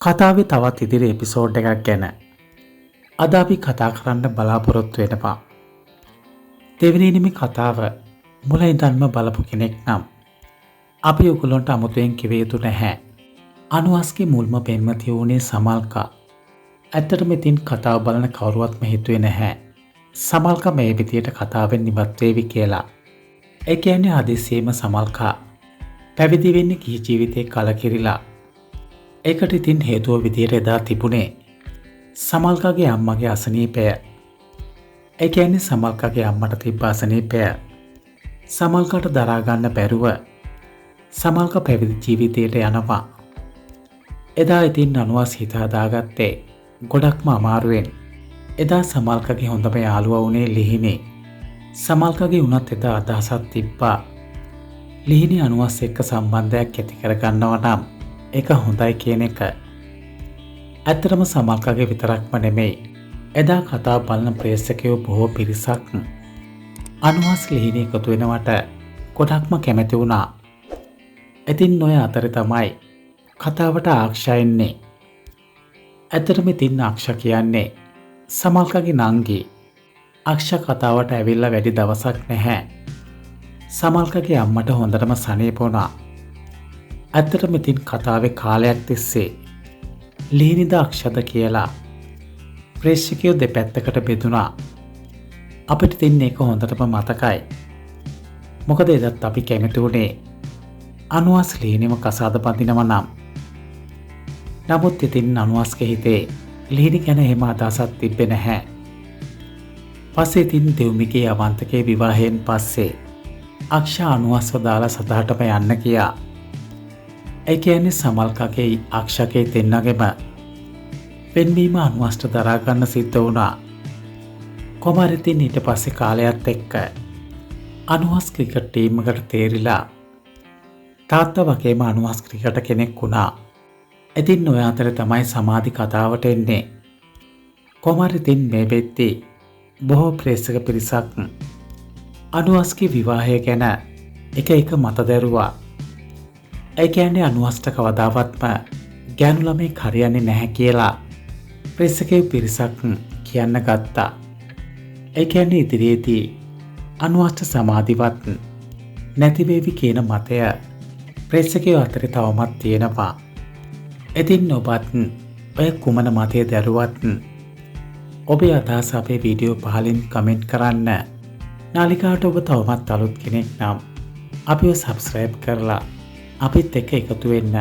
කතාවේ තවත් ඉදිරි එපිසෝඩ් එකක් ගැන අද අපි කතා කරන්න බලාපොරොත්තු වෙනවා. දෙවෙනි නිමි කතාව මුල ඉඳන්ම බලපු කෙනෙක් නම් අපි ඔයගොල්ලන්ට අමුතුවෙන් කිව යුතු නැහැ. අනුහස්ගේ මුල්ම පෙම්වතිය වුණේ සමල්කා. ඇත්තටම ඉතින් කතාව බලන කවුරුවත්ම හිතුවේ නැහැ සමල්කා මේ විදියට කතාවෙන් ඉවත් වේවි කියලා. ඒ කියන්නේ හදිස්සියෙම සමල්කා පැවිදි වෙන්නේ කී ජීවිතේ කලකිරිලා. ඒකට ඉතින් හේතුව විදියට එදා තිබුණේ සමල්කාගේ අම්මගේ අසනීපය. ඒ කියන්නේ සමල්කාගේ අම්මට තිබ්බ අසනීපය සමල්කාට දරා ගන්න බැරුව සමල්කා පැවිදි ජීවිතයට යනවා. එදා ඉතින් අනුහස් හිත හදාගත්තේ ගොඩක්ම අමාරුවෙන්. එදා සමල්කාගේ හොඳම යාළුවා වුණේ ලිහිණි. සමල්කාගේ උනත් එදා අදහසක් තිබ්බා ලිහිණි අනුහස් එක්ක සම්බන්ධයක් ඇති කරගන්නවා නම් ඒක හොඳයි කියන එක. ඇත්තටම සමල්කාගේ විතරක්ම නෙමෙයි එදා කතාව බලන ප්‍රේක්ෂකයෝ බොහෝ පිරිසක් අනුහස් ලිහිණි එකතු වෙනවට ගොඩක්ම කැමති වුණා. ඉතින් ඔය අතරේ තමයි කතාවට ආක්ෂා එන්නේ. ඇත්තටම ඉතින් ආක්ෂා කියන්නේ සමල්කාගේ නංගි. ආක්ෂා කතාවට ඇවිල්ලා වැඩි දවසක් නැහැ. සමල්කාගේ අම්මට හොඳටම සනීප වුණා. ඇත්තටම ඉතින් කතාවේ කාලයක් තිස්සේ ලිහිණිද අක්ෂද කියලා ප්‍රේක්ෂකයෝ දෙපැත්තකට බෙදුණා. අපිට ඉතින් ඒක හොඳටම මතකයි. මොකද එදත් අපි කැමති වුණේ අනුහස් ලිහිණිව කසාද බඳිනවා නම්. නමුත් ඉතින් අනුහස්ගේ හිතේ ලිහිණි ගැන එහෙම අදහසක් තිබ්බේ නැහැ. පස්සේ ඉතින් දෙව්මිගේ අවන්තකේ විවාහයෙන් පස්සේ අක්ෂා අනුහස්ව දාලා සදාටම යන්න ගියා. ඒ කියන්නේ සමල්කාගේ අක්ෂගේ දෙන්නගෙම වෙන්වීම අනුහස්ට දරා ගන්න සිද්ධ වුණා. කොහොම ඉතින් ඊට පස්සේ කාලයත් එක්ක අනුහස් ක්‍රිකට් ටීම් එකට තේරිලා තාත්තා වගේම අනුහස් ක්‍රිකට් කෙනෙක් වුණා. ඉතින් ඔය අතරේ තමයි සමාධි කතාවට එන්නේ. කොහොම ඉතින් මේ වෙද්දී බොහෝ ප්‍රේක්ෂක පිරිසක් අනුහස්ගේ විවාහය ගැන එක මත දැරුවා. ඒ කියන්නේ අනුහස්ට කවදාවත්ම ගෑනු ළමෙක් හරියන්නේ නැහැ කියලා ප්‍රේක්ෂකයෝ පිරිසක් කියන්න ගත්තා. ඒ කියන්නේ ඉදිරියේදී අනුහස්ට සමාධිවත් නැතිවේවි කියන මතය ප්‍රේක්ෂකයෝ අතරේ තවමත් තියෙනවා. ඉතින් ඔබත් ඔය කුමන මතය දැරුවත් ඔබේ අදහස අපේ වීඩියෝ පහලින් කමෙන්ට් කරන්න. නාලිකාවට ඔබ තවමත් අලුත් කෙනෙක් නම් අපිව සබ්ස්ක්‍රයිබ් කරලා අපිත් එක්ක එකතු වෙන්න.